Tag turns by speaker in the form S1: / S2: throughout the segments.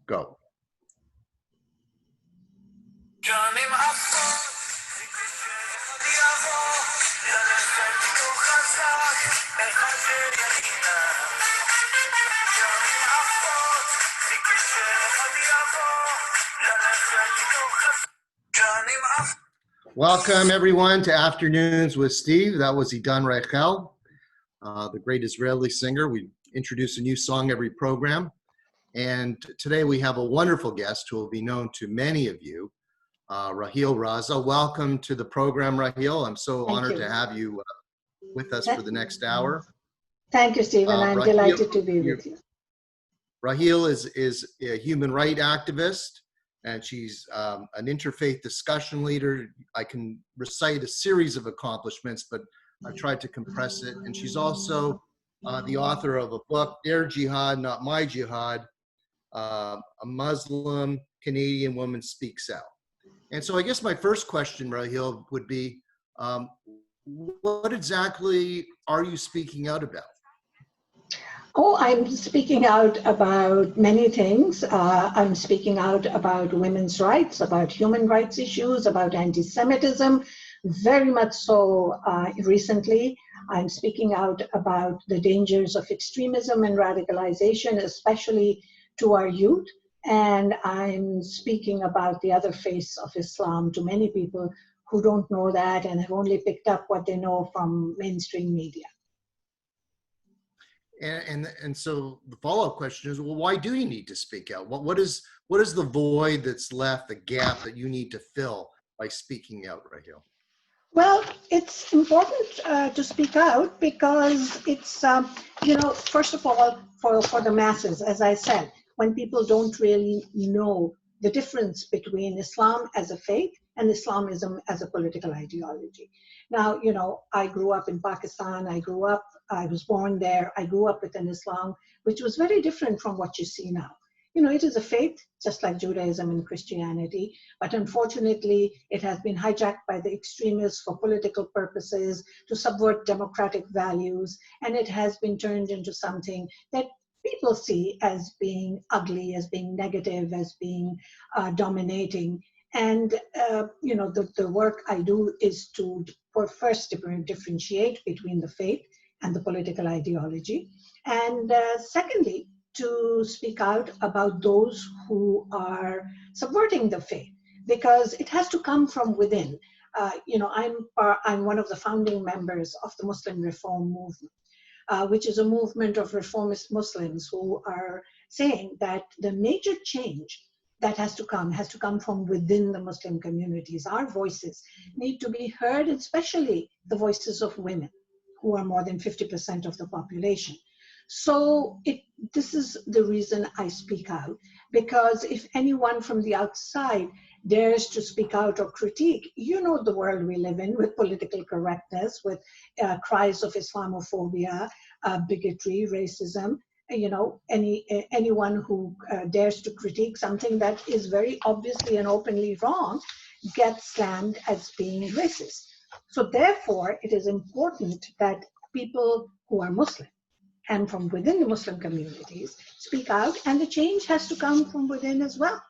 S1: Go. Welcome everyone to Afternoons with Steve. That was Raheel, the great Israeli singer. We introduce a new song every program. And today we have a wonderful guest who will be known to many of you, Raheel Raza. Welcome to the program, Raheel. I'm so honored to have you with us for the next hour.
S2: Thank you, Stephen. I'm delighted to be with you.
S1: Raheel is a human rights activist, and she's an interfaith discussion leader. I can recite a series of accomplishments, but I've tried to compress it. And she's also the author of a book, Their Jihad, Not My Jihad, a Muslim Canadian woman speaks out. And so I guess my first question, Raheel, would be, what exactly are you speaking out about?
S2: Oh, I'm speaking out about many things. I'm speaking out about women's rights, about human rights issues, about anti-Semitism, very much so recently. I'm speaking out about the dangers of extremism and radicalization, especially to our youth. And I'm speaking about the other face of Islam to many people who don't know that and have only picked up what they know from mainstream media.
S1: And so the follow-up question is, well, why do you need to speak out? What is the void that's left, the gap that you need to fill by speaking out, Raheel?
S2: Well, it's important to speak out because it's, first of all, for the masses, as I said, when people don't really know the difference between Islam as a faith and Islamism as a political ideology. Now, I grew up in Pakistan. I was born there. I grew up with an Islam which was very different from what you see now. It is a faith, just like Judaism and Christianity, but unfortunately, it has been hijacked by the extremists for political purposes to subvert democratic values, and it has been turned into something that people see as being ugly, as being negative, as being dominating. And, the work I do is to first differentiate between the faith and the political ideology. And secondly, to speak out about those who are subverting the faith, because it has to come from within. I'm one of the founding members of the Muslim Reform Movement, which is a movement of reformist Muslims who are saying that the major change that has to come from within the Muslim communities. Our voices need to be heard, especially the voices of women, who are more than 50% of the population. So this is the reason I speak out, because if anyone from the outside dares to speak out or critique, the world we live in with political correctness, with cries of Islamophobia, bigotry, racism. Anyone who dares to critique something that is very obviously and openly wrong gets slammed as being racist. So therefore, it is important that people who are Muslim and from within the Muslim communities speak out, and the change has to come from within as well.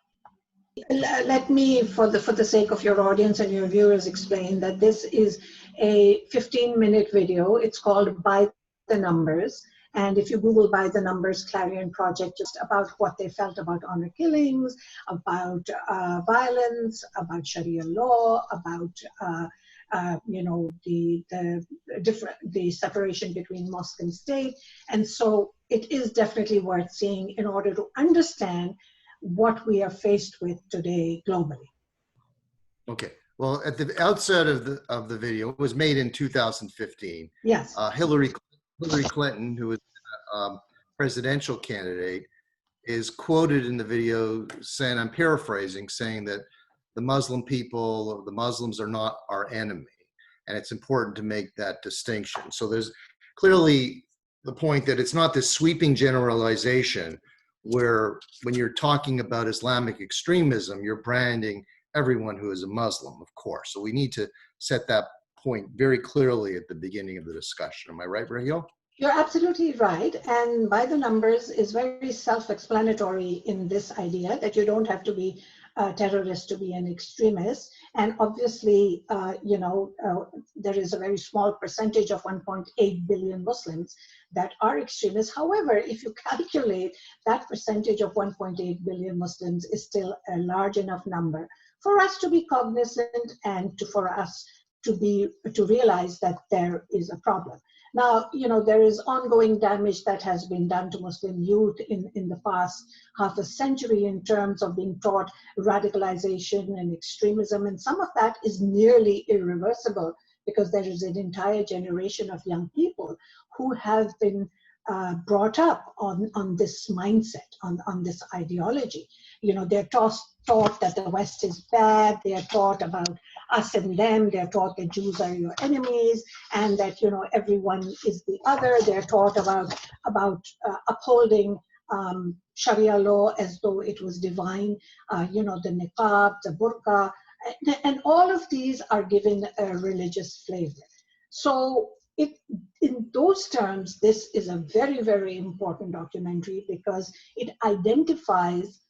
S2: Let me, for the sake of your audience and your viewers, explain that this is a 15-minute video. It's called By the Numbers. And if you Google By the Numbers Clarion Project, just about what they felt about honor killings, about violence, about Sharia law, about the separation between mosque and state. And so it is definitely worth seeing in order to understand what we are faced with today globally.
S1: Okay. Well, at the outset of the video, it was made in 2015.
S2: Yes.
S1: Hillary Clinton, who was a presidential candidate, is quoted in the video saying, I'm paraphrasing, saying that the Muslim people, or the Muslims, are not our enemy. And it's important to make that distinction. So there's clearly the point that it's not this sweeping generalization where when you're talking about Islamic extremism, you're branding everyone who is a Muslim, of course. So we need to set that point very clearly at the beginning of the discussion. Am I right, Raheel?
S2: You're absolutely right. And by the numbers is very self-explanatory in this idea that you don't have to be a terrorist to be an extremist. And obviously, there is a very small percentage of 1.8 billion Muslims that are extremists. However, if you calculate that percentage of 1.8 billion Muslims is still a large enough number for us to be cognizant and for us to realize that there is a problem. Now, there is ongoing damage that has been done to Muslim youth in the past half a century in terms of being taught radicalization and extremism. And some of that is nearly irreversible because there is an entire generation of young people who have been brought up on this mindset, on this ideology. They're taught that the West is bad. They are taught about us and them. They're taught that Jews are your enemies and that, everyone is the other. They're taught upholding Sharia law as though it was divine, the niqab, the burqa, and all of these are given a religious flavor. So in those terms, this is a very, very important documentary because it identifies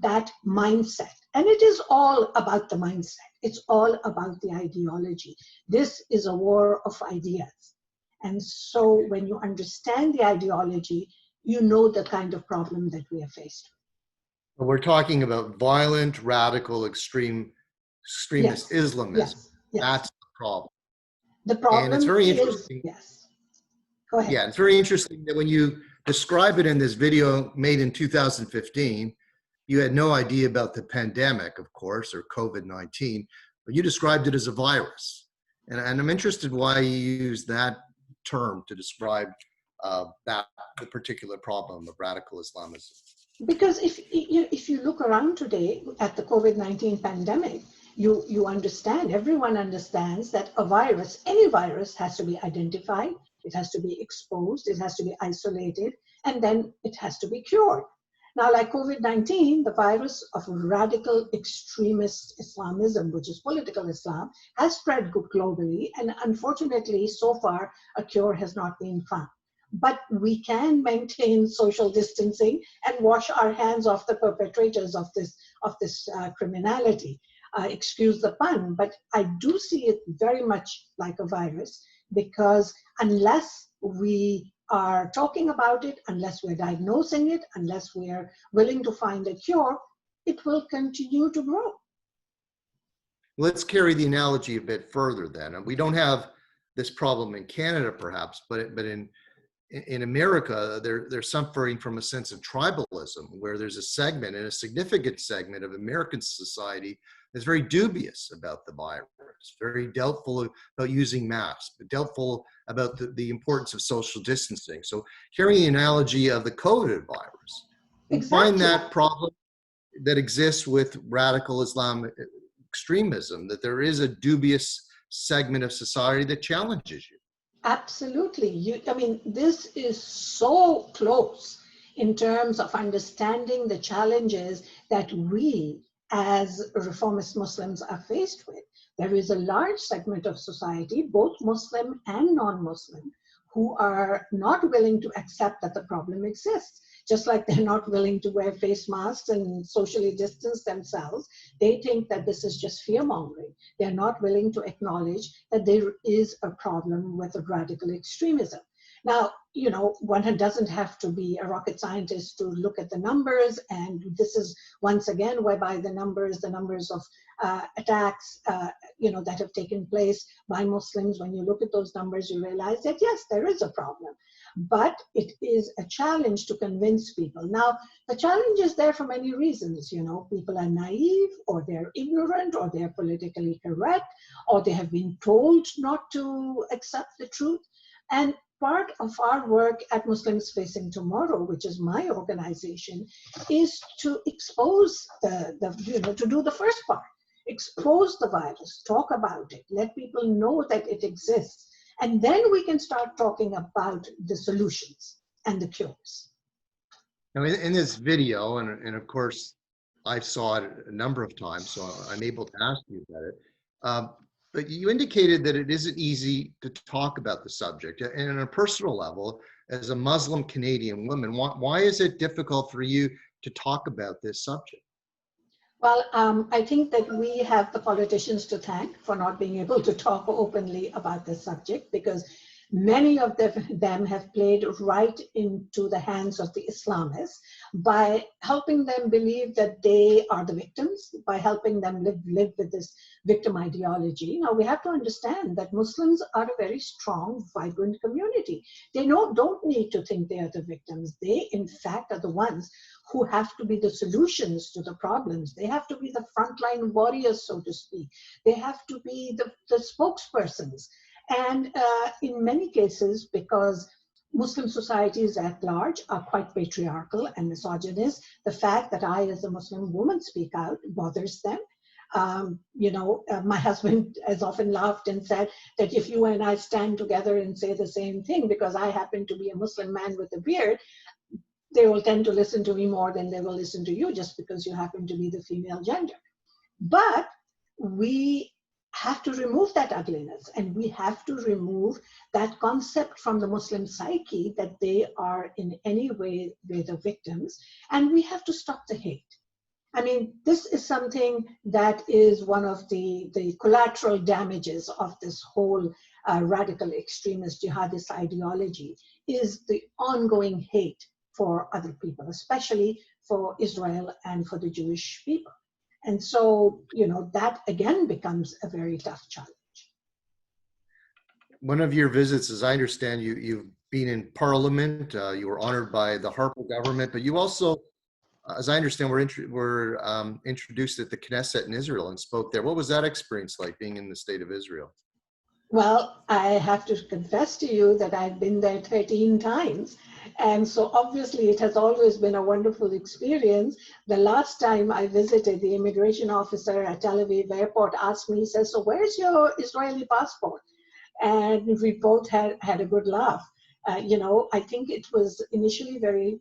S2: that mindset. And it is all about the mindset. It's all about the ideology. This is a war of ideas. And so when you understand the ideology, you know the kind of problem that we are faced
S1: But we're talking about violent, radical,
S2: with.
S1: extremist Islamism.
S2: Yes.
S1: That's the problem.
S2: The
S1: And it's
S2: problem
S1: very
S2: is,
S1: interesting.
S2: yes. Go ahead.
S1: Yeah, it's very interesting that when you describe it in this video made in 2015, you had no idea about the pandemic, of course, or COVID-19, but you described it as a virus. And I'm interested why you use that term to describe the particular problem of radical Islamism.
S2: Because if you look around today at the COVID-19 pandemic, you understand, everyone understands that a virus, any virus, has to be identified, it has to be exposed, it has to be isolated, and then it has to be cured. Now, like COVID-19, the virus of radical extremist Islamism, which is political Islam, has spread globally, and unfortunately, so far, a cure has not been found. But we can maintain social distancing and wash our hands off the perpetrators of this criminality. Excuse the pun, but I do see it very much like a virus because unless we are talking about it, unless we're diagnosing it, unless we're willing to find a cure, it will continue to grow.
S1: Let's carry the analogy a bit further then. And we don't have this problem in Canada, perhaps, but in America, they're suffering from a sense of tribalism, where there's a segment, and a significant segment of American society that's very dubious about the virus, very doubtful about using masks, but doubtful about the importance of social distancing. So carrying the analogy of the COVID virus, we find that problem that exists with radical Islam extremism, that there is a dubious segment of society that challenges you.
S2: Absolutely. This is so close in terms of understanding the challenges that we as reformist Muslims are faced with. There is a large segment of society, both Muslim and non-Muslim, who are not willing to accept that the problem exists. Just like they're not willing to wear face masks and socially distance themselves, they think that this is just fear-mongering. They're not willing to acknowledge that there is a problem with radical extremism. Now, one doesn't have to be a rocket scientist to look at the numbers, and this is once again whereby the numbers of attacks, that have taken place by Muslims. When you look at those numbers, you realize that yes, there is a problem, but it is a challenge to convince people. Now, the challenge is there for many reasons. People are naive, or they're ignorant, or they're politically correct, or they have been told not to accept the truth. And part of our work at Muslims Facing Tomorrow, which is my organization, is to expose to do the first part, expose the virus, talk about it, let people know that it exists, and then we can start talking about the solutions and the cures.
S1: Now, in this video, and of course, I saw it a number of times, so I'm able to ask you about it. But you indicated that it isn't easy to talk about the subject. And on a personal level, as a Muslim Canadian woman, why is it difficult for you to talk about this subject?
S2: Well, I think that we have the politicians to thank for not being able to talk openly about this subject, because many of them have played right into the hands of the Islamists by helping them believe that they are the victims, by helping them live with this victim ideology. Now, we have to understand that Muslims are a very strong, vibrant community. They don't need to think they are the victims. They, in fact, are the ones who have to be the solutions to the problems. They have to be the frontline warriors, so to speak. They have to be the spokespersons. And in many cases, because Muslim societies at large are quite patriarchal and misogynist, the fact that I, as a Muslim woman, speak out bothers them. My husband has often laughed and said that if you and I stand together and say the same thing, because I happen to be a Muslim man with a beard, they will tend to listen to me more than they will listen to you, just because you happen to be the female gender. But we have to remove that ugliness, and we have to remove that concept from the Muslim psyche that they are in any way the victims, and we have to stop the hate. I mean, this is something that is one of the collateral damages of this whole radical extremist jihadist ideology, is the ongoing hate for other people, especially for Israel and for the Jewish people. And so, that again becomes a very tough challenge.
S1: One of your visits, as I understand, you've been in Parliament. You were honored by the Harper government, but you also, as I understand, were introduced at the Knesset in Israel and spoke there. What was that experience like, being in the state of Israel?
S2: Well, I have to confess to you that I've been there 13 times. And so obviously it has always been a wonderful experience. The last time I visited, the immigration officer at Tel Aviv airport asked me, he says, "So where's your Israeli passport?" And we both had a good laugh. I think it was initially very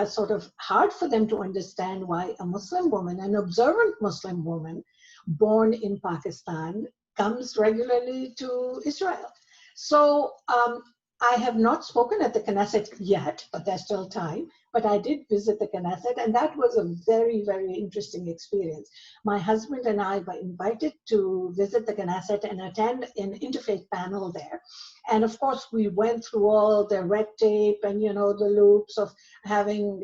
S2: sort of hard for them to understand why a Muslim woman, an observant Muslim woman, born in Pakistan, comes regularly to Israel. So I have not spoken at the Knesset yet, but there's still time. But I did visit the Knesset, and that was a very, very interesting experience. My husband and I were invited to visit the Knesset and attend an interfaith panel there. And of course, we went through all the red tape and, the loops of having,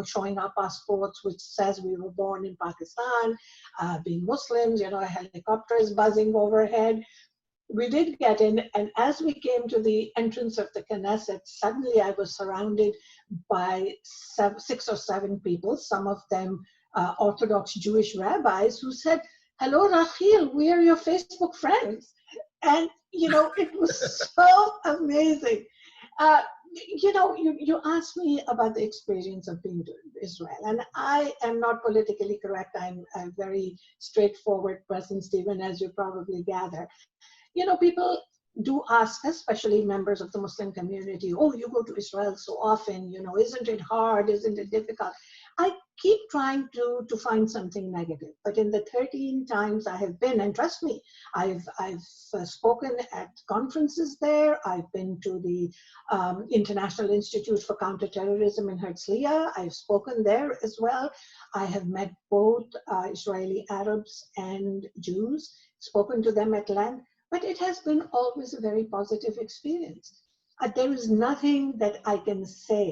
S2: showing our passports, which says we were born in Pakistan, being Muslims, helicopters buzzing overhead. We did get in, and as we came to the entrance of the Knesset, suddenly I was surrounded by 6 or 7 people, some of them Orthodox Jewish rabbis, who said, "Hello, Raheel, we are your Facebook friends." And, it was so amazing. You asked me about the experience of being to Israel, and I am not politically correct. I'm a very straightforward person, Stephen, as you probably gather. People do ask, especially members of the Muslim community, "Oh, you go to Israel so often, isn't it hard? Isn't it difficult?" I keep trying to find something negative, but in the 13 times I have been, and trust me, I've spoken at conferences there. I've been to the International Institute for Counterterrorism in Herzliya. I've spoken there as well. I have met both Israeli Arabs and Jews, spoken to them at length. But it has been always a very positive experience. There is nothing that I can say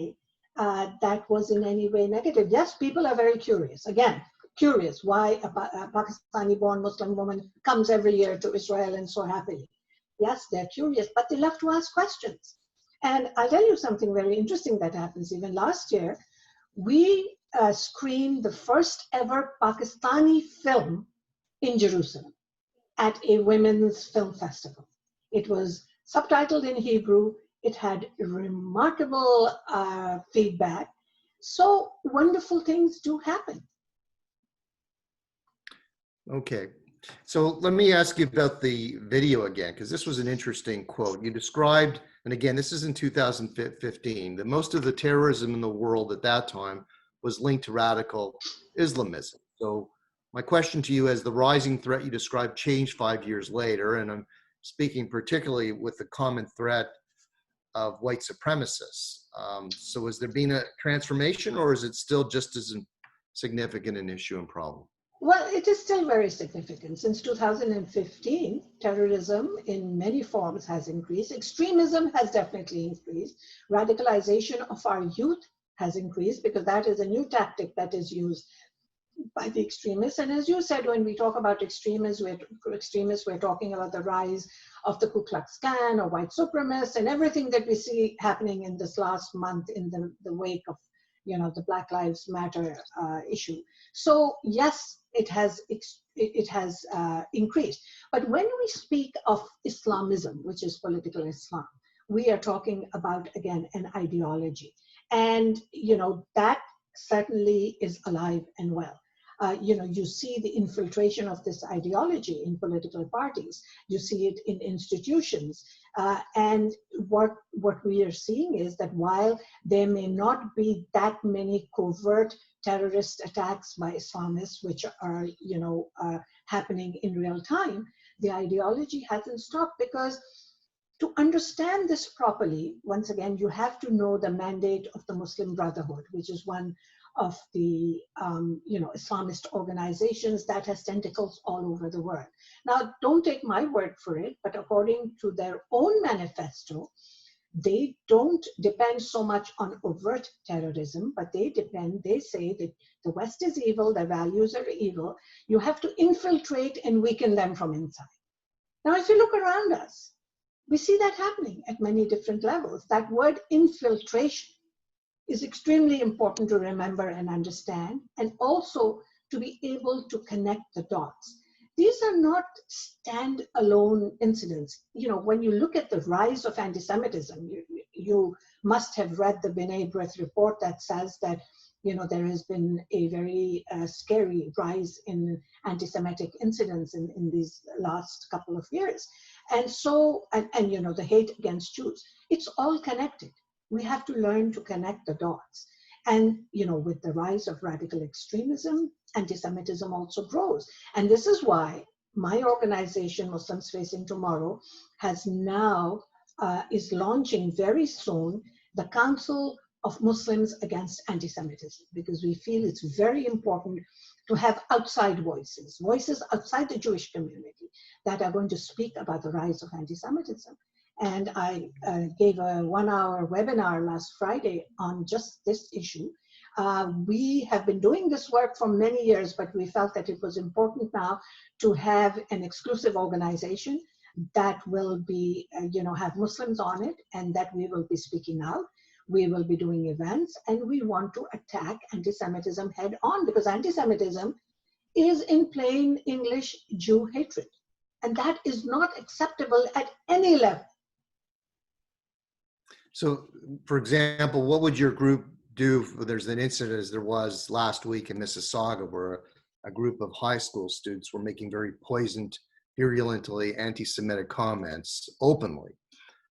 S2: that was in any way negative. Yes, people are very curious. Again, curious why a Pakistani-born Muslim woman comes every year to Israel and so happily. Yes, they're curious, but they love to ask questions. And I'll tell you something very interesting that happens. Even last year, we screened the first ever Pakistani film in Jerusalem at a women's film festival. It was subtitled in Hebrew. It had remarkable feedback. So wonderful things do happen.
S1: Okay. So let me ask you about the video again, because this was an interesting quote. You described, and again, this is in 2015, that most of the terrorism in the world at that time was linked to radical Islamism. So My question to you, as the rising threat you described changed 5 years later, and I'm speaking particularly with the common threat of white supremacists. So has there been a transformation, or is it still just as significant an issue and problem?
S2: Well, it is still very significant. Since 2015, terrorism in many forms has increased. Extremism has definitely increased. Radicalization of our youth has increased, because that is a new tactic that is used by the extremists. And as you said, when we talk about extremists, we're talking about the rise of the Ku Klux Klan or white supremacists and everything that we see happening in this last month in the wake of, the Black Lives Matter issue. So yes, it has increased. But when we speak of Islamism, which is political Islam, we are talking about, again, an ideology. And, that certainly is alive and well. You see the infiltration of this ideology in political parties. You see it in institutions. And what we are seeing is that while there may not be that many covert terrorist attacks by Islamists, which are, happening in real time, the ideology hasn't stopped. Because to understand this properly, once again, you have to know the mandate of the Muslim Brotherhood, which is one of the Islamist organizations that has tentacles all over the world. Now, don't take my word for it, but according to their own manifesto, they don't depend so much on overt terrorism, but they say that the West is evil, their values are evil. You have to infiltrate and weaken them from inside. Now, if you look around us, we see that happening at many different levels. That word infiltration is extremely important to remember and understand, and also to be able to connect the dots. These are not stand-alone incidents. When you look at the rise of anti-Semitism, you must have read the B'nai B'rith report that says that there has been a very scary rise in anti-Semitic incidents in these last couple of years. And so, and the hate against Jews, it's all connected. We have to learn to connect the dots. And, with the rise of radical extremism, anti-Semitism also grows. And this is why my organization, Muslims Facing Tomorrow, has now, is launching very soon the Council of Muslims Against Anti-Semitism, because we feel it's very important to have outside voices outside the Jewish community that are going to speak about the rise of anti-Semitism. And I gave a 1-hour webinar last Friday on just this issue. We have been doing this work for many years, but we felt that it was important now to have an exclusive organization that will be, have Muslims on it, and that we will be speaking out. We will be doing events, and we want to attack anti-Semitism head on, because anti-Semitism is, in plain English, Jew hatred. And that is not acceptable at any level.
S1: So, for example, what would your group do if there's an incident, as there was last week in Mississauga, where a group of high school students were making very poisoned, virulently anti-Semitic comments openly?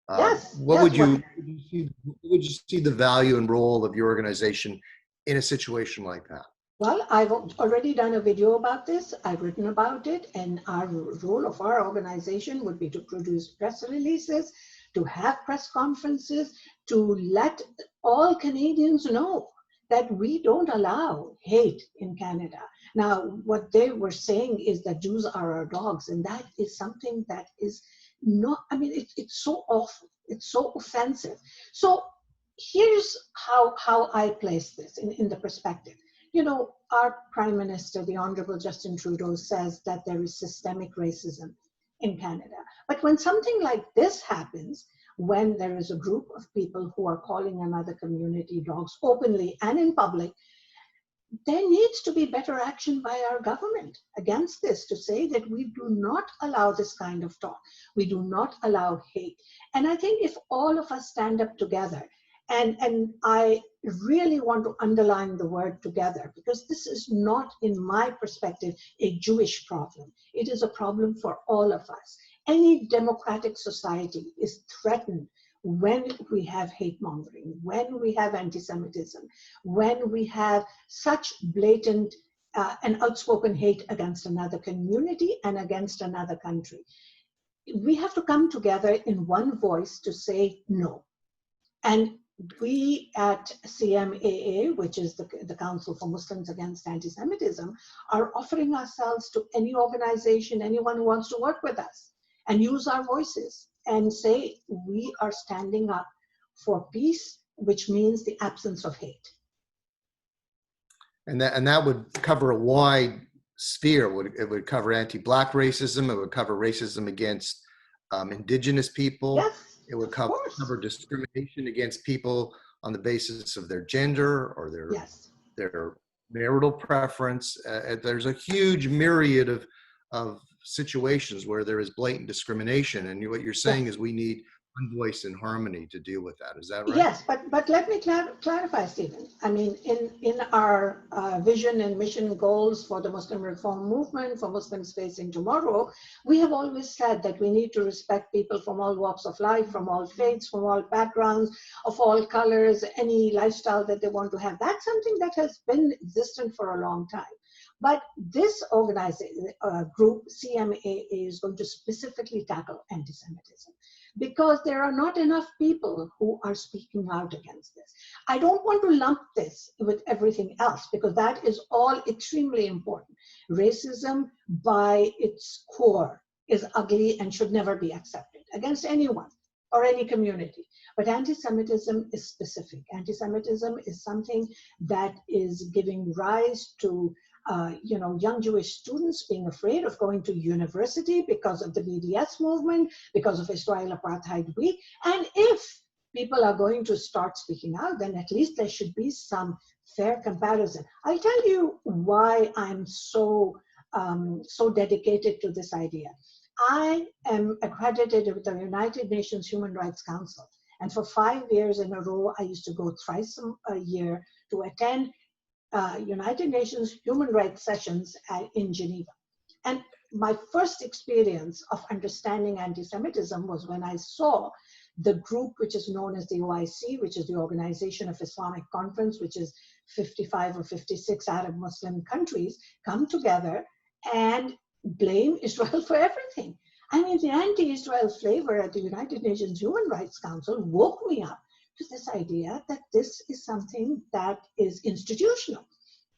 S2: Yes.
S1: What would you see the value and role of your organization in a situation like that?
S2: Well, I've already done a video about this. I've written about it, and our role of our organization would be to produce press releases, to have press conferences, to let all Canadians know that we don't allow hate in Canada. Now, what they were saying is that Jews are our dogs, and that is something that is not, it's so awful. It's so offensive. So here's how I place this in the perspective. Our Prime Minister, the Honorable Justin Trudeau, says that there is systemic racism in Canada. But when something like this happens, when there is a group of people who are calling another community dogs openly and in public, there needs to be better action by our government against this, to say that we do not allow this kind of talk. We do not allow hate. And I think if all of us stand up together, and I really want to underline the word together, because this is not, in my perspective, a Jewish problem. It is a problem for all of us. Any democratic society is threatened when we have hate mongering, when we have anti-Semitism, when we have such blatant an outspoken hate against another community and against another country. We have to come together in one voice to say no. And we at CMAA, which is the Council for Muslims Against Anti-Semitism, are offering ourselves to any organization, anyone who wants to work with us and use our voices and say we are standing up for peace, which means the absence of hate.
S1: And that would cover a wide sphere. It would cover anti-Black racism. It would cover racism against indigenous people.
S2: Yes,
S1: it would cover discrimination against people on the basis of their gender or their marital preference. There's a huge myriad of situations where there is blatant discrimination. And what you're saying is we need one voice in harmony to deal with that. Is that right?
S2: Yes, but let me clarify, Stephen. I mean, in our vision and mission goals for the Muslim Reform Movement, for Muslims Facing Tomorrow, we have always said that we need to respect people from all walks of life, from all faiths, from all backgrounds, of all colors, any lifestyle that they want to have. That's something that has been existent for a long time. But this organization group, CMAA, is going to specifically tackle anti-Semitism because there are not enough people who are speaking out against this. I don't want to lump this with everything else because that is all extremely important. Racism by its core is ugly and should never be accepted against anyone or any community. But anti-Semitism is specific. Anti-Semitism is something that is giving rise to young Jewish students being afraid of going to university because of the BDS movement, because of Israel Apartheid Week. And if people are going to start speaking out, then at least there should be some fair comparison. I'll tell you why I'm so dedicated to this idea. I am accredited with the United Nations Human Rights Council. And for 5 years in a row, I used to go thrice a year to attend United Nations human rights sessions in Geneva. And my first experience of understanding anti-Semitism was when I saw the group which is known as the OIC, which is the Organization of Islamic Conference, which is 55 or 56 Arab Muslim countries, come together and blame Israel for everything. I mean, the anti-Israel flavor at the United Nations Human Rights Council woke me up to this idea that this is something that is institutional.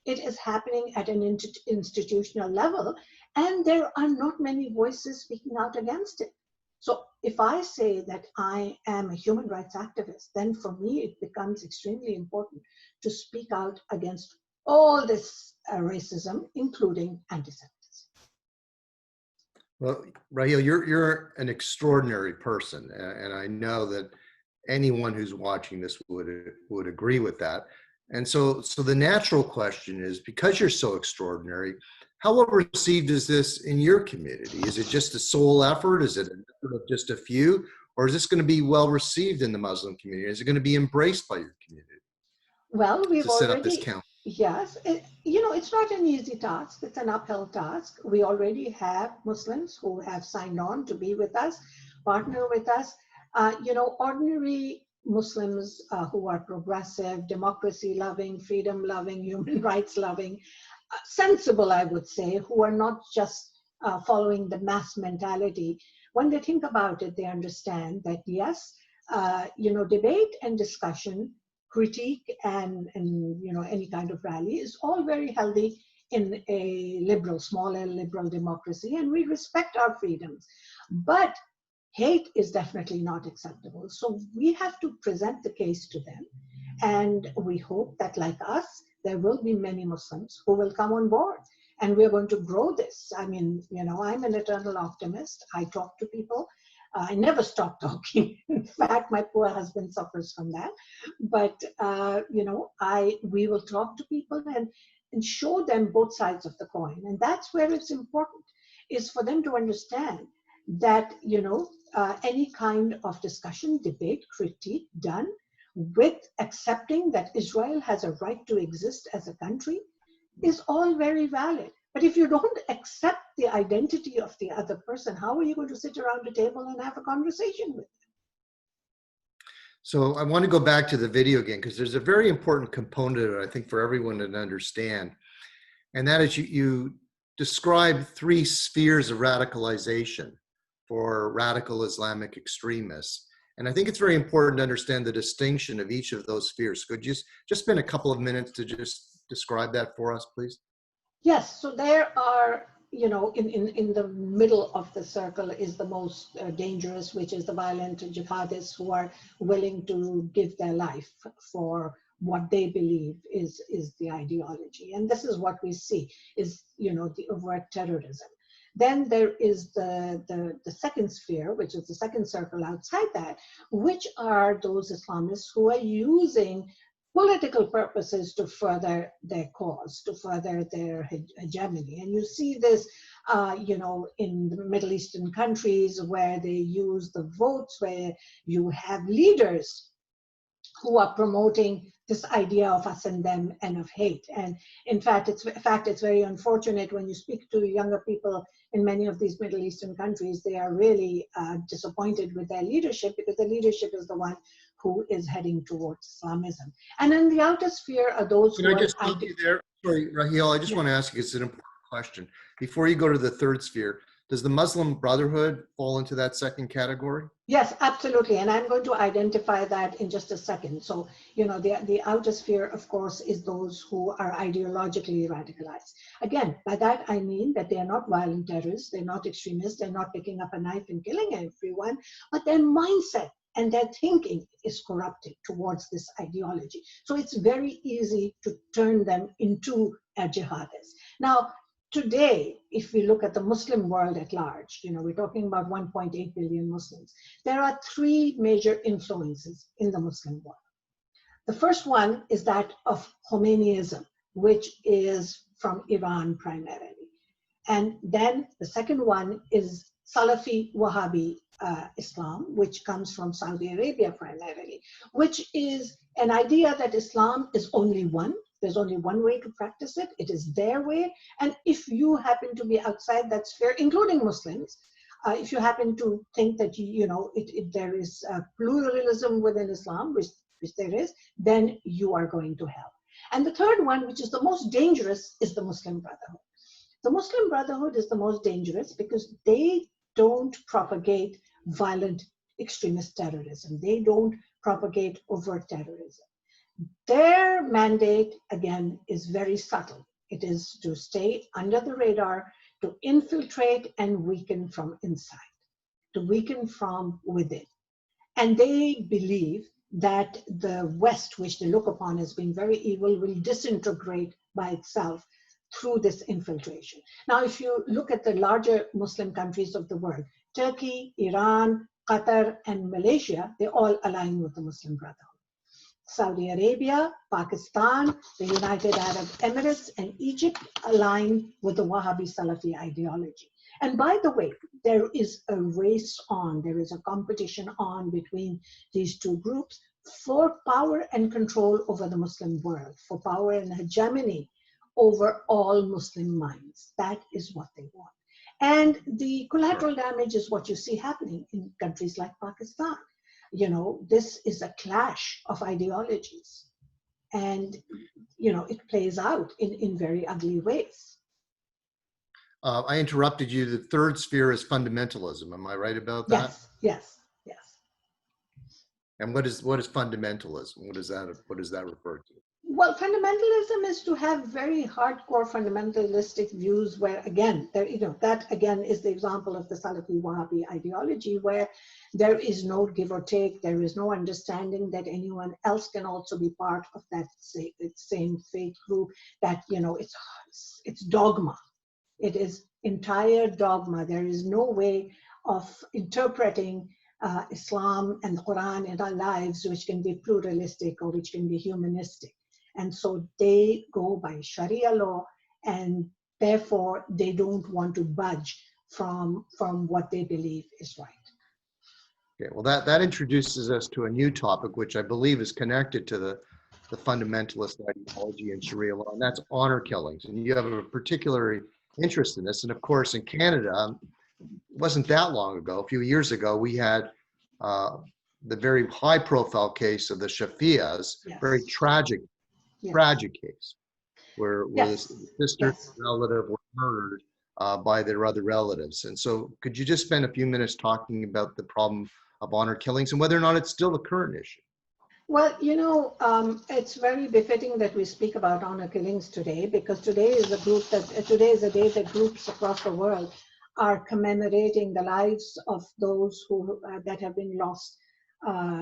S2: It is happening at an institutional level, and there are not many voices speaking out against it. So if I say that I am a human rights activist, then for me it becomes extremely important to speak out against all this racism, including anti-Semitism.
S1: Well, Raheel, you're an extraordinary person, and I know that anyone who's watching this would agree with that. And so the natural question is, because you're so extraordinary, how well received is this in your community? Is it just a sole effort? Is it just a few? Or is this going to be well received in the Muslim community? Is it going to be embraced by your community?
S2: Well, we've
S1: set
S2: already,
S1: up this count.
S2: Yes, it's not an easy task. It's an uphill task. We already have Muslims who have signed on to be with us, partner with us. Ordinary Muslims who are progressive, democracy-loving, freedom-loving, human rights-loving, sensible, I would say, who are not just following the mass mentality. When they think about it, they understand that, yes, debate and discussion, critique and any kind of rally is all very healthy in a small L liberal democracy, and we respect our freedoms. But hate is definitely not acceptable. So we have to present the case to them. And we hope that, like us, there will be many Muslims who will come on board. And we're going to grow this. I mean, I'm an eternal optimist. I talk to people. I never stop talking. In fact, my poor husband suffers from that. But, we will talk to people and show them both sides of the coin. And that's where it's important, is for them to understand that, any kind of discussion, debate, critique done with accepting that Israel has a right to exist as a country is all very valid. But if you don't accept the identity of the other person, how are you going to sit around a table and have a conversation with them?
S1: So I want to go back to the video again, because there's a very important component, I think, for everyone to understand. and that is you describe three spheres of radicalization for radical Islamic extremists. And I think it's very important to understand the distinction of each of those spheres. Could you just spend a couple of minutes to just describe that for us, please?
S2: Yes, so there are, in the middle of the circle is the most dangerous, which is the violent jihadists who are willing to give their life for what they believe is the ideology. And this is what we see is, the overt terrorism. Then there is the second sphere, which is the second circle outside that, which are those Islamists who are using political purposes to further their cause, to further their hegemony. And you see this, in the Middle Eastern countries where they use the votes, where you have leaders who are promoting this idea of us and them and of hate. And in fact, it's very unfortunate when you speak to younger people in many of these Middle Eastern countries, they are really disappointed with their leadership because the leadership is the one who is heading towards Islamism. And in the outer sphere are those
S1: Can
S2: who
S1: I
S2: are...
S1: just stop you there? Sorry, Raheel, I just want to ask you, it's an important question. Before you go to the third sphere, does the Muslim Brotherhood fall into that second category?
S2: Yes, absolutely. And I'm going to identify that in just a second. So, the outer sphere, of course, is those who are ideologically radicalized. Again, by that I mean that they are not violent terrorists, they're not extremists, they're not picking up a knife and killing everyone, but their mindset and their thinking is corrupted towards this ideology. So it's very easy to turn them into a jihadist. Now, today, if we look at the Muslim world at large, we're talking about 1.8 billion Muslims. There are three major influences in the Muslim world. The first one is that of Khomeiniism, which is from Iran primarily. And then the second one is Salafi Wahhabi Islam, which comes from Saudi Arabia primarily, which is an idea that Islam is only one. There's only one way to practice it. It is their way. And if you happen to be outside that sphere, including Muslims, if you happen to think that there is pluralism within Islam, which there is, then you are going to hell. And the third one, which is the most dangerous, is the Muslim Brotherhood. The Muslim Brotherhood is the most dangerous because they don't propagate violent extremist terrorism. They don't propagate overt terrorism. Their mandate, again, is very subtle. It is to stay under the radar, to infiltrate and weaken from inside, to weaken from within. And they believe that the West, which they look upon as being very evil, will disintegrate by itself through this infiltration. Now, if you look at the larger Muslim countries of the world, Turkey, Iran, Qatar, and Malaysia, they all align with the Muslim Brotherhood. Saudi Arabia, Pakistan, the United Arab Emirates, and Egypt align with the Wahhabi Salafi ideology. And by the way, there is a race on, there is a competition on between these two groups for power and control over the Muslim world, for power and hegemony over all Muslim minds. That is what they want. And the collateral damage is what you see happening in countries like Pakistan. This is a clash of ideologies. And, it plays out in very ugly ways.
S1: I interrupted you. The third sphere is fundamentalism. Am I right about that?
S2: Yes.
S1: And what is fundamentalism? What does that refer to?
S2: Well, fundamentalism is to have very hardcore fundamentalistic views where, again, that again is the example of the Salafi Wahhabi ideology where there is no give or take, there is no understanding that anyone else can also be part of that same faith group, that, it's dogma. It is entire dogma. There is no way of interpreting Islam and the Quran in our lives which can be pluralistic or which can be humanistic. And so they go by Sharia law, and therefore they don't want to budge from what they believe is right.
S1: Okay, well, that introduces us to a new topic, which I believe is connected to the fundamentalist ideology in Sharia law, and that's honor killings. And you have a particular interest in this. And of course, in Canada, it wasn't that long ago, a few years ago, we had the very high-profile case of the Shafias,
S2: Yes.
S1: very tragic case. where the
S2: Yes,
S1: sister
S2: yes.
S1: relative were murdered by their other relatives. And so could you just spend a few minutes talking about the problem of honor killings and whether or not it's still a current issue?
S2: Well, it's very befitting that we speak about honor killings today, because today is a day that groups across the world are commemorating the lives of those who that have been lost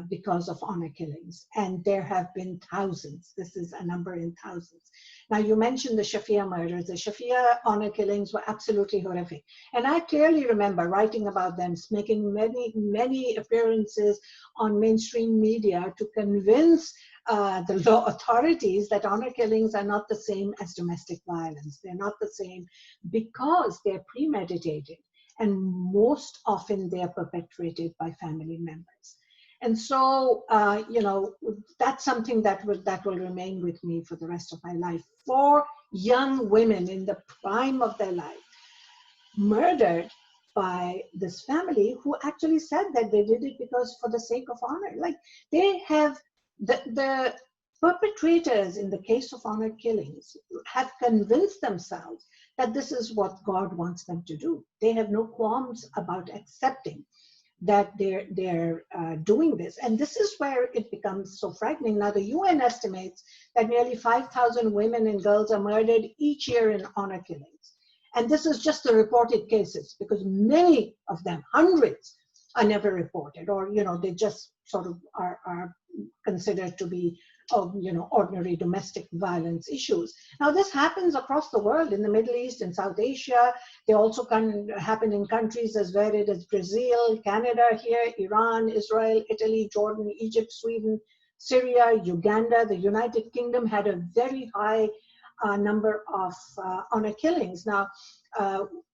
S2: because of honor killings, and there have been thousands. This is a number in thousands. Now, you mentioned the Shafia murders. The Shafia honor killings were absolutely horrific, and I clearly remember writing about them, making many appearances on mainstream media to convince the law authorities that honor killings are not the same as domestic violence. They're not the same because they're premeditated, and most often they're perpetrated by family members. And so, that's something that will remain with me for the rest of my life. 4 young women in the prime of their life murdered by this family, who actually said that they did it because for the sake of honor. Like, they have the perpetrators in the case of honor killings have convinced themselves that this is what God wants them to do. They have no qualms about accepting that they're doing this. And this is where it becomes so frightening. Now, the UN estimates that nearly 5,000 women and girls are murdered each year in honor killings. And this is just the reported cases, because many of them, hundreds, are never reported, or, they just sort of are considered to be, ordinary domestic violence issues. Now, this happens across the world, in the Middle East and South Asia. They also can happen in countries as varied as Brazil, Canada here, Iran, Israel, Italy, Jordan, Egypt, Sweden, Syria, Uganda. The United Kingdom had a very high number of honor killings. Now,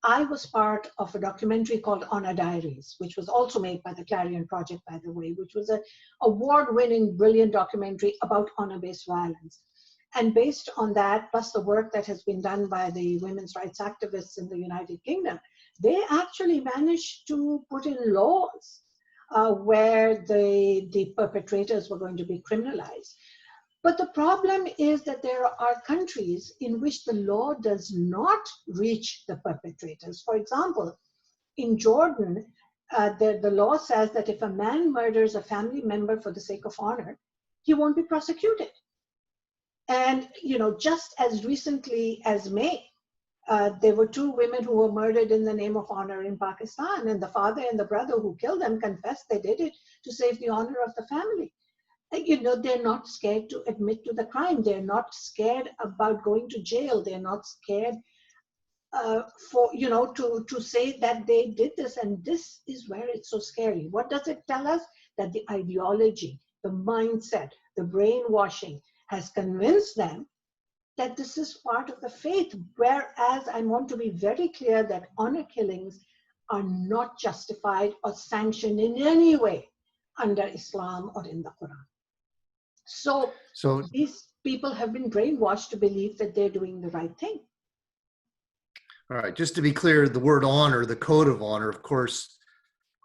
S2: I was part of a documentary called Honor Diaries, which was also made by the Clarion Project, by the way, which was an award-winning, brilliant documentary about honor-based violence. And based on that, plus the work that has been done by the women's rights activists in the United Kingdom, they actually managed to put in laws where the perpetrators were going to be criminalized. But the problem is that there are countries in which the law does not reach the perpetrators. For example, in Jordan, the law says that if a man murders a family member for the sake of honor, he won't be prosecuted. And, just as recently as May, there were 2 women who were murdered in the name of honor in Pakistan, and the father and the brother who killed them confessed they did it to save the honor of the family. They're not scared to admit to the crime. They're not scared about going to jail. They're not scared to say that they did this. And this is where it's so scary. What does it tell us? That the ideology, the mindset, the brainwashing has convinced them that this is part of the faith. Whereas I want to be very clear that honor killings are not justified or sanctioned in any way under Islam or in the Quran. So these people have been brainwashed to believe that they're doing the right thing.
S1: All right, just to be clear, the word honor, the code of honor, of course,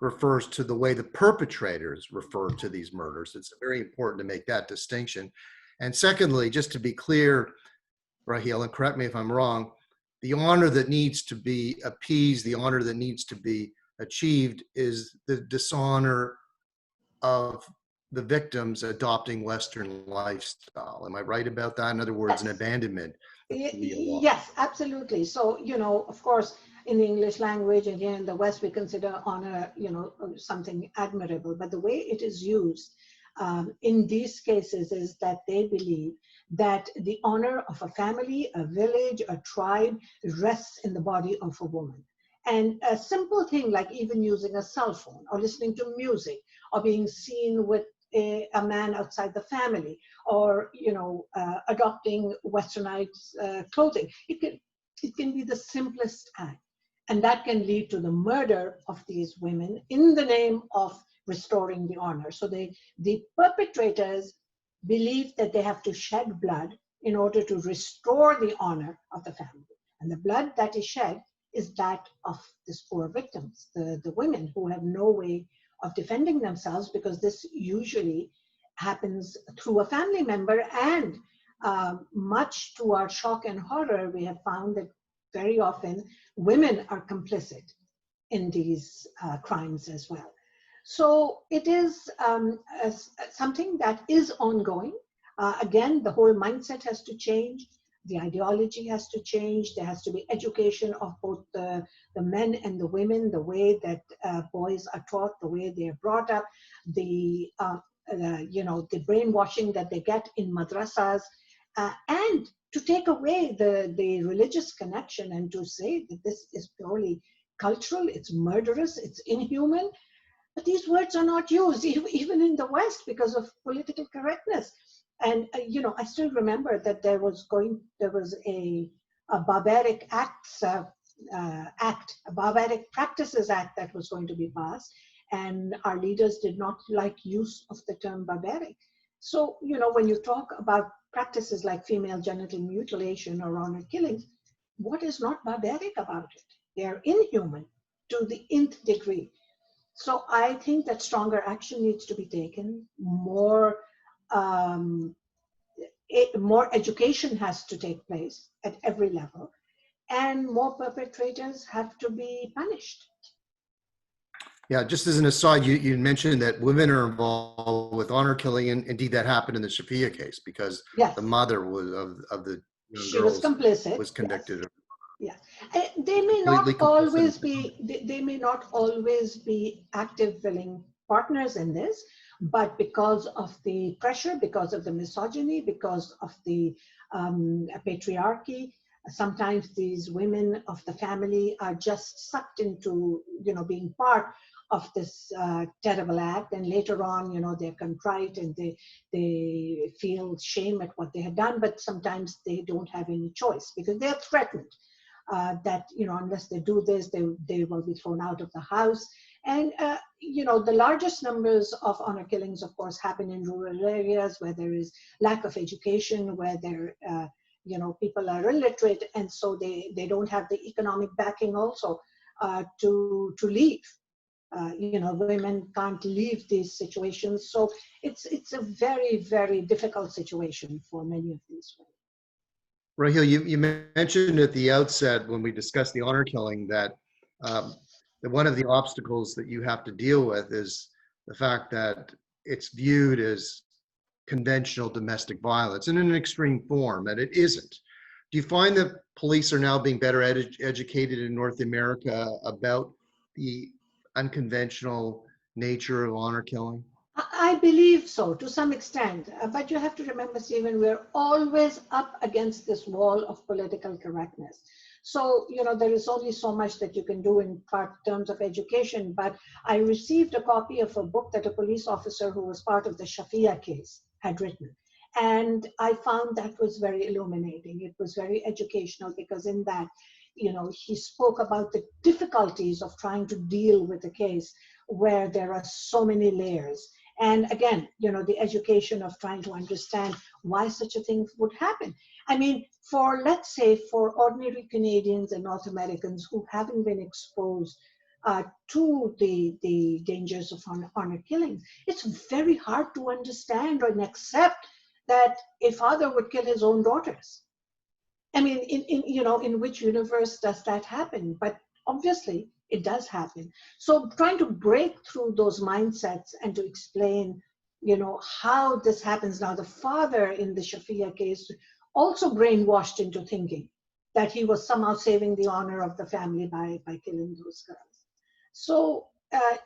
S1: refers to the way the perpetrators refer to these murders. It's very important to make that distinction. And secondly, just to be clear, Raheel, and correct me if I'm wrong, the honor that needs to be appeased, the honor that needs to be achieved is the dishonor of the victims adopting Western lifestyle. Am I right about that? In other words, an abandonment.
S2: Yes, absolutely. So, of course, in the English language and here in the West, we consider honor, something admirable. But the way it is used in these cases is that they believe that the honor of a family, a village, a tribe rests in the body of a woman. And a simple thing like even using a cell phone or listening to music or being seen with a man outside the family, or adopting westernized clothing, it can be the simplest act, and that can lead to the murder of these women in the name of restoring the honor. So the perpetrators believe that they have to shed blood in order to restore the honor of the family, and the blood that is shed is that of these poor victims, the women who have no way of defending themselves, because this usually happens through a family member, and much to our shock and horror, we have found that very often women are complicit in these crimes as well. So it is something that is ongoing. Again, the whole mindset has to change. The ideology has to change. There has to be education of both the men and the women, the way that boys are taught, the way they are brought up, the the brainwashing that they get in madrasas, and to take away the religious connection and to say that this is purely cultural, it's murderous, it's inhuman. But these words are not used even in the West because of political correctness. And I still remember that there was a barbaric a barbaric practices act that was going to be passed, and our leaders did not like use of the term barbaric. So when you talk about practices like female genital mutilation or honor killings, what is not barbaric about it? They are inhuman to the nth degree. So I think that stronger action needs to be taken. More education has to take place at every level, and more perpetrators have to be punished.
S1: Yeah, just as an aside, you mentioned that women are involved with honor killing, and indeed that happened in the Shafia case because
S2: Yes.
S1: the mother was of the young
S2: She was
S1: girls
S2: complicit.
S1: was convicted.
S2: Yes. They may
S1: Completely
S2: not always
S1: complicit.
S2: they may not always be active willing partners in this, but because of the pressure, because of the misogyny, because of the patriarchy, sometimes these women of the family are just sucked into being part of this terrible act, and later on they're contrite and they feel shame at what they have done, but sometimes they don't have any choice because they're threatened that unless they do this, they will be thrown out of the house. And the largest numbers of honor killings, of course, happen in rural areas where there is lack of education, where there people are illiterate, and so they don't have the economic backing also to leave. Women can't leave these situations, so it's a very, very difficult situation for many of these women.
S1: Raheel, you mentioned at the outset when we discussed the honor killing that one of the obstacles that you have to deal with is the fact that it's viewed as conventional domestic violence and in an extreme form, and it isn't. Do you find that police are now being better educated in North America about the unconventional nature of honor killing?
S2: I believe so, to some extent. But you have to remember, Stephen, we're always up against this wall of political correctness. So, there is only so much that you can do in terms of education. But I received a copy of a book that a police officer who was part of the Shafia case had written. And I found that was very illuminating. It was very educational because in that, he spoke about the difficulties of trying to deal with a case where there are so many layers. And again, the education of trying to understand why such a thing would happen. I mean, let's say, for ordinary Canadians and North Americans who haven't been exposed to the dangers of honor killings, it's very hard to understand or accept that a father would kill his own daughters. I mean, in which universe does that happen? But obviously, it does happen. So trying to break through those mindsets and to explain, how this happens. Now, the father in the Shafia case also brainwashed into thinking that he was somehow saving the honor of the family by killing those girls. So,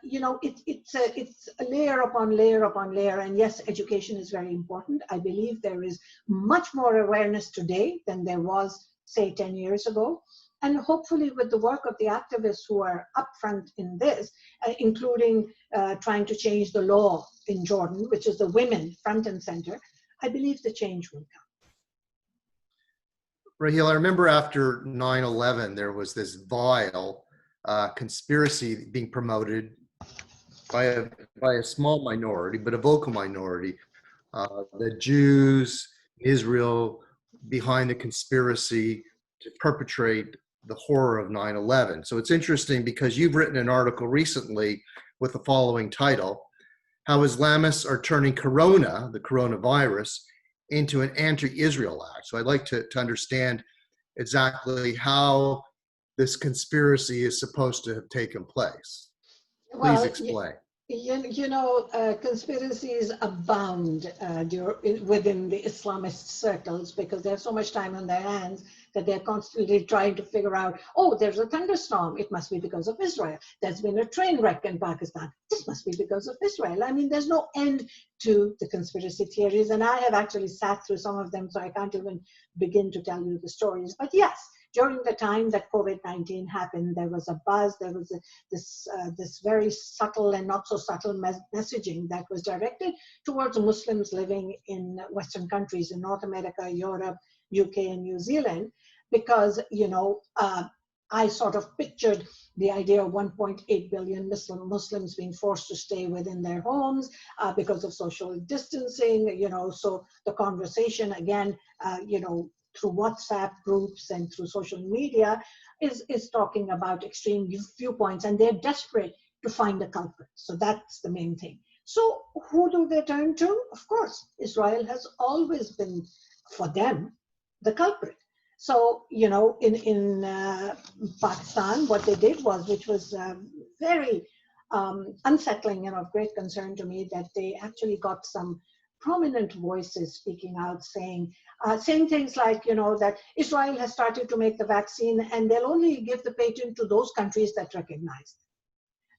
S2: it's a layer upon layer upon layer. And yes, education is very important. I believe there is much more awareness today than there was, say, 10 years ago. And hopefully with the work of the activists who are upfront in this, including trying to change the law in Jordan, which is the women front and center, I believe the change will come.
S1: Raheel, I remember after 9/11, there was this vile conspiracy being promoted by a small minority, but a vocal minority, the Jews, Israel, behind the conspiracy to perpetrate the horror of 9/11. So it's interesting because you've written an article recently with the following title: How Islamists Are Turning Corona, the coronavirus, into an anti-Israel act. So I'd like to understand exactly how this conspiracy is supposed to have taken place. Please
S2: Well,
S1: explain.
S2: conspiracies abound within the Islamist circles because they have so much time on their hands that they're constantly trying to figure out, oh, there's a thunderstorm. It must be because of Israel. There's been a train wreck in Pakistan. This must be because of Israel. I mean, there's no end to the conspiracy theories. And I have actually sat through some of them, so I can't even begin to tell you the stories. But yes, during the time that COVID-19 happened, there was a buzz, there was this very subtle and not so subtle messaging that was directed towards Muslims living in Western countries, in North America, Europe, UK, and New Zealand, because, I sort of pictured the idea of 1.8 billion Muslims being forced to stay within their homes because of social distancing, so the conversation again, through WhatsApp groups and through social media is talking about extreme viewpoints, and they're desperate to find the culprit. So that's the main thing. So who do they turn to? Of course, Israel has always been, for them, the culprit. So, in Pakistan, what they did was, which was very unsettling and of great concern to me, that they actually got some prominent voices speaking out, saying things like, that Israel has started to make the vaccine and they'll only give the patent to those countries that recognize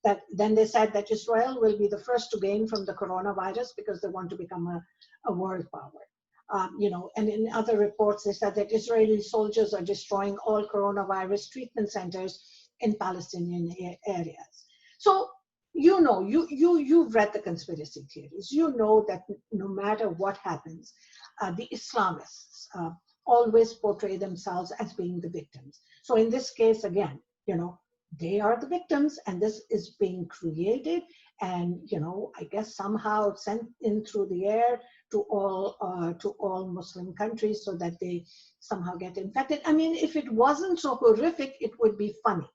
S2: that. Then they said that Israel will be the first to gain from the coronavirus because they want to become a world power. And in other reports, they said that Israeli soldiers are destroying all coronavirus treatment centers in Palestinian areas. So, you've read the conspiracy theories. You know that no matter what happens, the Islamists always portray themselves as being the victims. So in this case, again, they are the victims, and this is being created and, I guess somehow sent in through the air to all Muslim countries so that they somehow get infected. I mean, if it wasn't so horrific, it would be funny.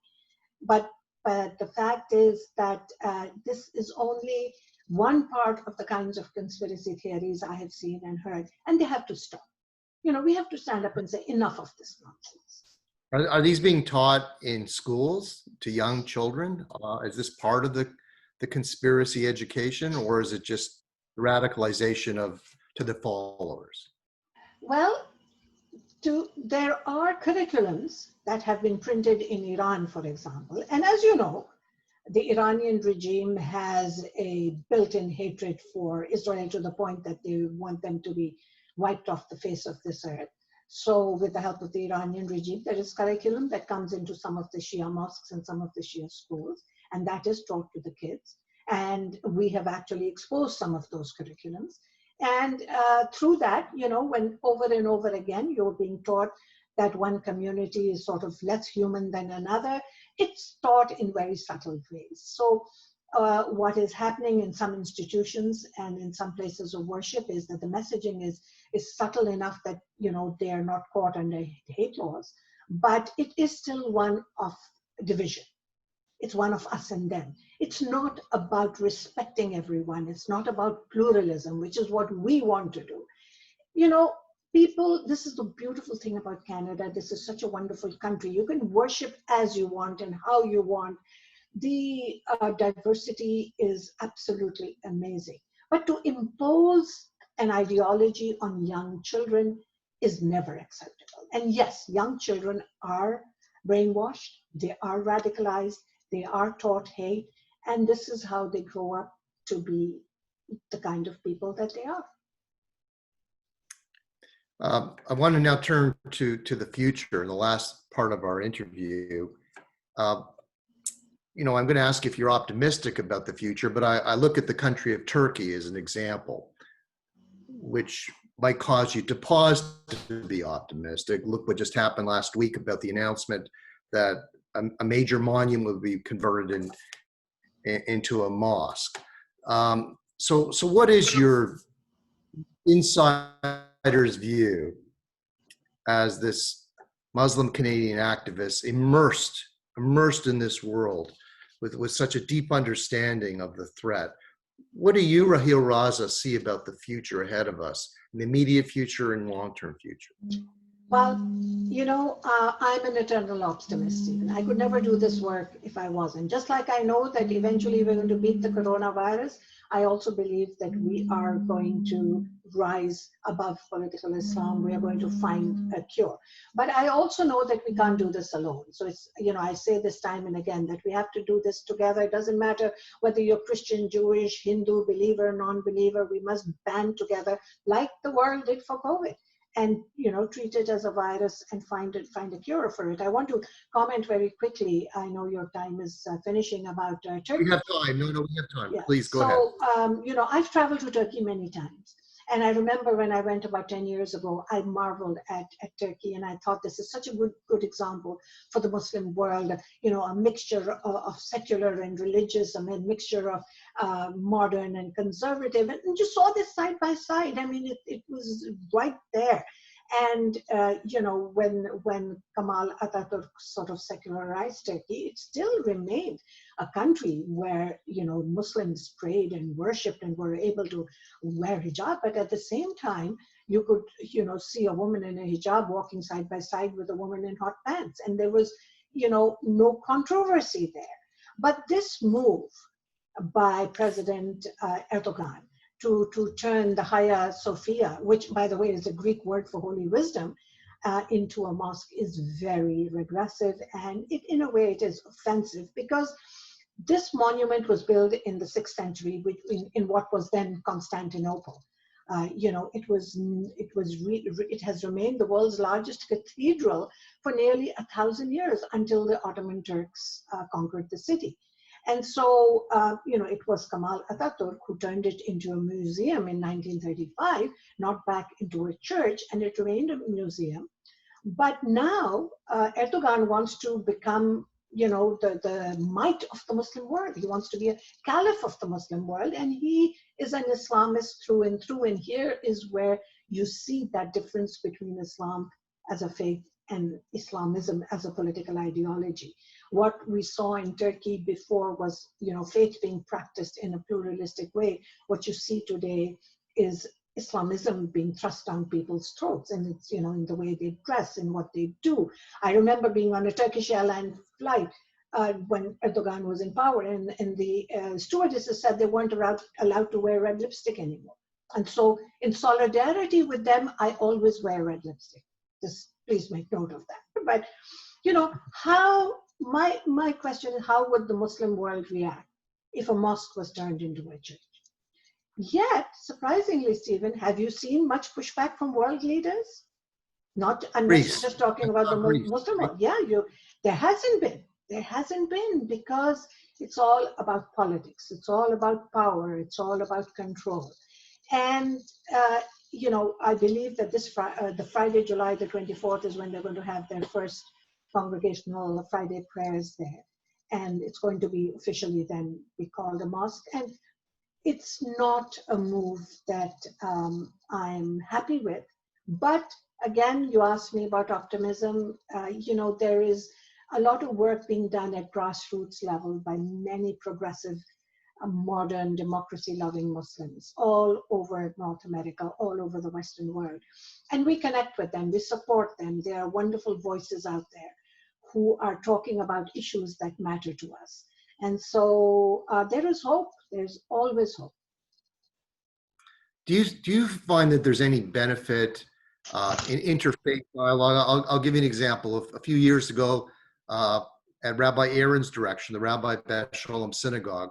S2: But the fact is that this is only one part of the kinds of conspiracy theories I have seen and heard, and they have to stop. We have to stand up and say, enough of this nonsense.
S1: Are these being taught in schools to young children? Is this part of the conspiracy education, or is it just radicalization to the followers?
S2: Well, there are curriculums that have been printed in Iran, for example. And as you know, the Iranian regime has a built-in hatred for Israel to the point that they want them to be wiped off the face of this earth. So with the help of the Iranian regime, there is curriculum that comes into some of the Shia mosques and some of the Shia schools, and that is taught to the kids. And we have actually exposed some of those curriculums. And through that, when over and over again, you're being taught that one community is sort of less human than another, it's taught in very subtle ways. So what is happening in some institutions and in some places of worship is that the messaging is subtle enough that, they are not caught under hate laws, but it is still one of division. It's one of us and them. It's not about respecting everyone. It's not about pluralism, which is what we want to do. People, this is the beautiful thing about Canada. This is such a wonderful country. You can worship as you want and how you want. The diversity is absolutely amazing. But to impose an ideology on young children is never acceptable. And yes, young children are brainwashed. They are radicalized. They are taught hate. And this is how they grow up to be the kind of people that they are.
S1: I want to now turn to the future in the last part of our interview. I'm going to ask if you're optimistic about the future, but I look at the country of Turkey as an example, which might cause you to pause to be optimistic. Look what just happened last week about the announcement that a major monument will be converted into a mosque. So what is your insider's view as this Muslim Canadian activist immersed in this world with such a deep understanding of the threat? What do you, Raheel Raza, see about the future ahead of us in the immediate future and long-term future?
S2: Well, I'm an eternal optimist, Stephen. I could never do this work if I wasn't. Just like I know that eventually we're going to beat the coronavirus, I also believe that we are going to rise above political Islam. We are going to find a cure. But I also know that we can't do this alone. So it's, I say this time and again that we have to do this together. It doesn't matter whether you're Christian, Jewish, Hindu, believer, non-believer. We must band together like the world did for COVID, and treat it as a virus and find a cure for it. I want to comment very quickly. I know your time is finishing, about Turkey.
S1: We have time. No, we have time.
S2: Yeah.
S1: Please go ahead.
S2: So, I've traveled to Turkey many times. And I remember when I went about 10 years ago, I marveled at Turkey, and I thought this is such a good example for the Muslim world, a mixture of secular and religious, a mixture of modern and conservative, and just saw this side by side. I mean, it was right there. And, when Kemal Atatürk sort of secularized Turkey, it still remained a country where, Muslims prayed and worshipped and were able to wear hijab. But at the same time, you could, see a woman in a hijab walking side by side with a woman in hot pants. And there was, no controversy there. But this move by President Erdogan to turn the Hagia Sophia, which, by the way, is a Greek word for holy wisdom, into a mosque is very regressive. And in a way, it is offensive, because this monument was built in the 6th century in what was then Constantinople. It has remained the world's largest cathedral for nearly 1,000 years, until the Ottoman Turks conquered the city. And so, it was Kemal Atatürk who turned it into a museum in 1935, not back into a church, and it remained a museum. But now Erdogan wants to become, the might of the Muslim world. He wants to be a caliph of the Muslim world, and he is an Islamist through and through. And here is where you see that difference between Islam as a faith and Islamism as a political ideology. What we saw in Turkey before was, faith being practiced in a pluralistic way. What you see today is Islamism being thrust down people's throats, and it's, in the way they dress and what they do. I remember being on a Turkish airline flight when Erdogan was in power, and the stewardesses said they weren't allowed to wear red lipstick anymore. And so, in solidarity with them, I always wear red lipstick. Just please make note of that. But, my question is, how would the Muslim world react if a mosque was turned into a church? Yet, surprisingly, Stephen, have you seen much pushback from world leaders? I'm not just talking about the Muslim world. Yeah, there hasn't been. There hasn't been, because it's all about politics. It's all about power. It's all about control. And, I believe that the Friday, July the 24th, is when they're going to have their first congregational Friday prayers there. And it's going to be officially then be called a mosque. And it's not a move that I'm happy with. But again, you asked me about optimism. There is a lot of work being done at grassroots level by many progressive, modern, democracy-loving Muslims all over North America, all over the Western world. And we connect with them, we support them. There are wonderful voices out there who are talking about issues that matter to us. And so there is hope. There's always hope.
S1: Do you find that there's any benefit in interfaith dialogue? I'll give you an example. A few years ago, at Rabbi Aaron's direction, the Rabbi Beth Shalom Synagogue,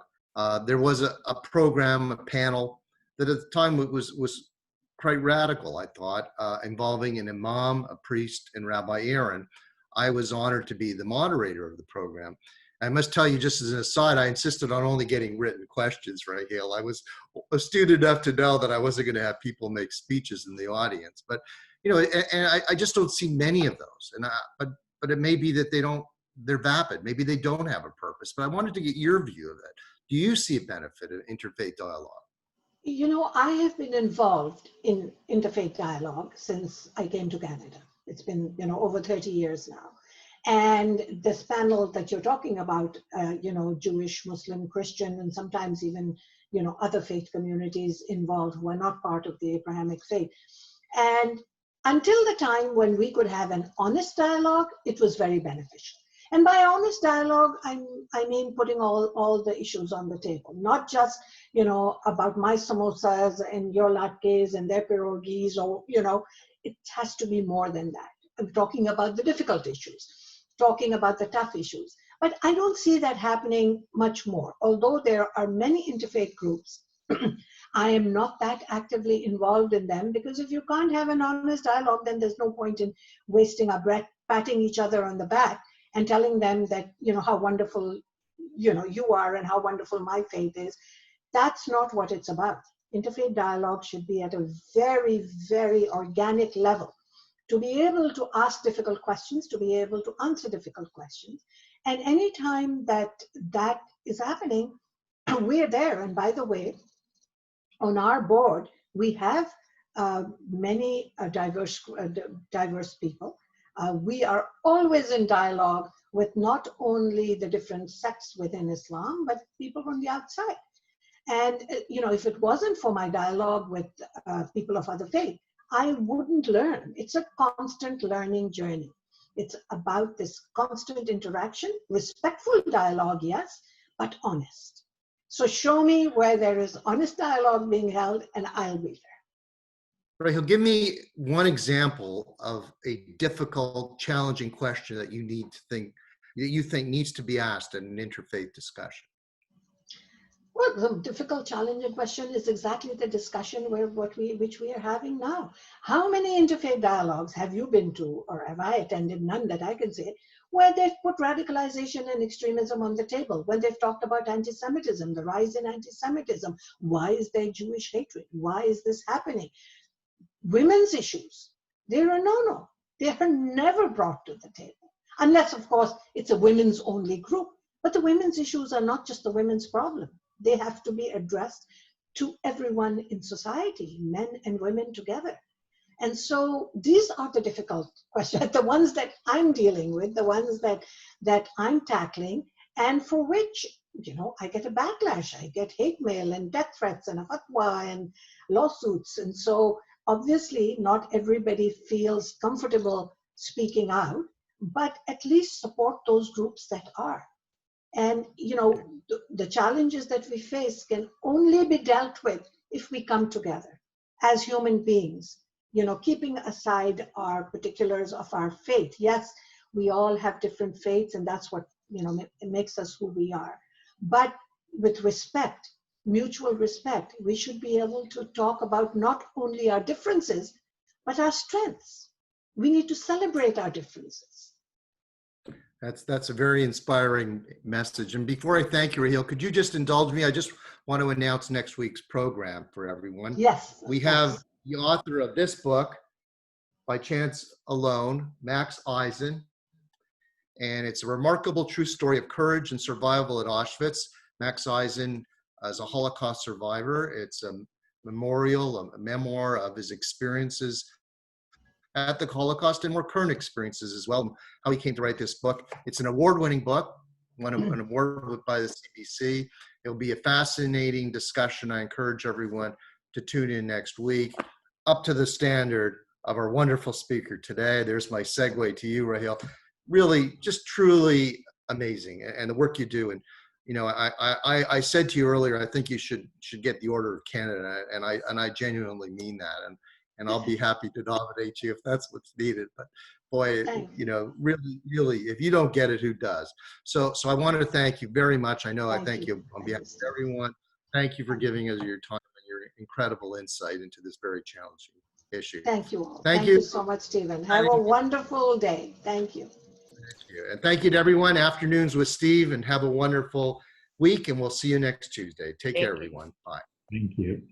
S1: there was a program, a panel that at the time was quite radical, I thought, involving an imam, a priest, and Rabbi Aaron. I was honored to be the moderator of the program. I must tell you, just as an aside, I insisted on only getting written questions, Raheel. I was astute enough to know that I wasn't going to have people make speeches in the audience. But, and I just don't see many of those. But it may be that they're vapid. Maybe they don't have a purpose. But I wanted to get your view of it. Do you see a benefit of interfaith dialogue?
S2: I have been involved in interfaith dialogue since I came to Canada. It's been, over 30 years now. And this panel that you're talking about, Jewish, Muslim, Christian, and sometimes even, other faith communities involved who are not part of the Abrahamic faith. And until the time when we could have an honest dialogue, it was very beneficial. And by honest dialogue, I mean putting all the issues on the table, not just, about my samosas and your latkes and their pierogies, or, it has to be more than that. I'm talking about the difficult issues, talking about the tough issues. But I don't see that happening much more. Although there are many interfaith groups, I am not that actively involved in them, because if you can't have an honest dialogue, then there's no point in wasting our breath patting each other on the back and telling them that, how wonderful, you are and how wonderful my faith is. That's not what it's about. Interfaith dialogue should be at a very, very organic level, to be able to ask difficult questions, to be able to answer difficult questions. And anytime that is happening, we're there. And by the way, on our board, we have many diverse people. We are always in dialogue with not only the different sects within Islam, but people from the outside. And, if it wasn't for my dialogue with people of other faith, I wouldn't learn. It's a constant learning journey. It's about this constant interaction, respectful dialogue, yes, but honest. So show me where there is honest dialogue being held, and I'll be there.
S1: Raheel, give me one example of a difficult, challenging question that you think needs to be asked in an interfaith discussion.
S2: Well, the difficult, challenging question is exactly the discussion which we are having now. How many interfaith dialogues have you been to, or have I attended? None that I can say, where they've put radicalization and extremism on the table, when they've talked about anti-Semitism, the rise in anti-Semitism. Why is there Jewish hatred? Why is this happening? Women's issues, they're a no-no. They are never brought to the table, unless, of course, it's a women's only group. But the women's issues are not just the women's problem. They have to be addressed to everyone in society, men and women together. And so these are the difficult questions, the ones that I'm dealing with, the ones that I'm tackling, and for which, I get a backlash. I get hate mail and death threats and a fatwa and lawsuits. And so obviously not everybody feels comfortable speaking out, but at least support those groups that are. And, the challenges that we face can only be dealt with if we come together as human beings, keeping aside our particulars of our faith. Yes, we all have different faiths, and that's what, makes us who we are. But with respect, mutual respect, we should be able to talk about not only our differences, but our strengths. We need to celebrate our differences.
S1: That's a very inspiring message. And before I thank you, Raheel, could you just indulge me? I just want to announce next week's program for everyone.
S2: Yes.
S1: We have the author of this book, By Chance Alone, Max Eisen. And it's a remarkable true story of courage and survival at Auschwitz. Max Eisen is a Holocaust survivor. It's a memorial, a memoir of his experiences at the Holocaust and more current experiences as well, how he came to write this book. It's an award-winning book, won an award by the CBC. It'll be a fascinating discussion. I encourage everyone to tune in next week, up to the standard of our wonderful speaker today. There's my segue to you, Raheel. Really, just truly amazing, and the work you do. And I said to you earlier, I think you should get the Order of Canada, and I genuinely mean that. And I'll be happy to nominate you if that's what's needed. But boy, really, if you don't get it, who does? So I wanted to thank you very much. I know I thank you on behalf of everyone. Thank you for giving us your time and your incredible insight into this very challenging issue.
S2: Thank you all.
S1: Thank you
S2: so much, Stephen. Have a wonderful day. Thank you.
S1: Thank you. And thank you to everyone. Afternoons with Steve, and have a wonderful week. And we'll see you next Tuesday. Take care, everyone. Bye.
S3: Thank you.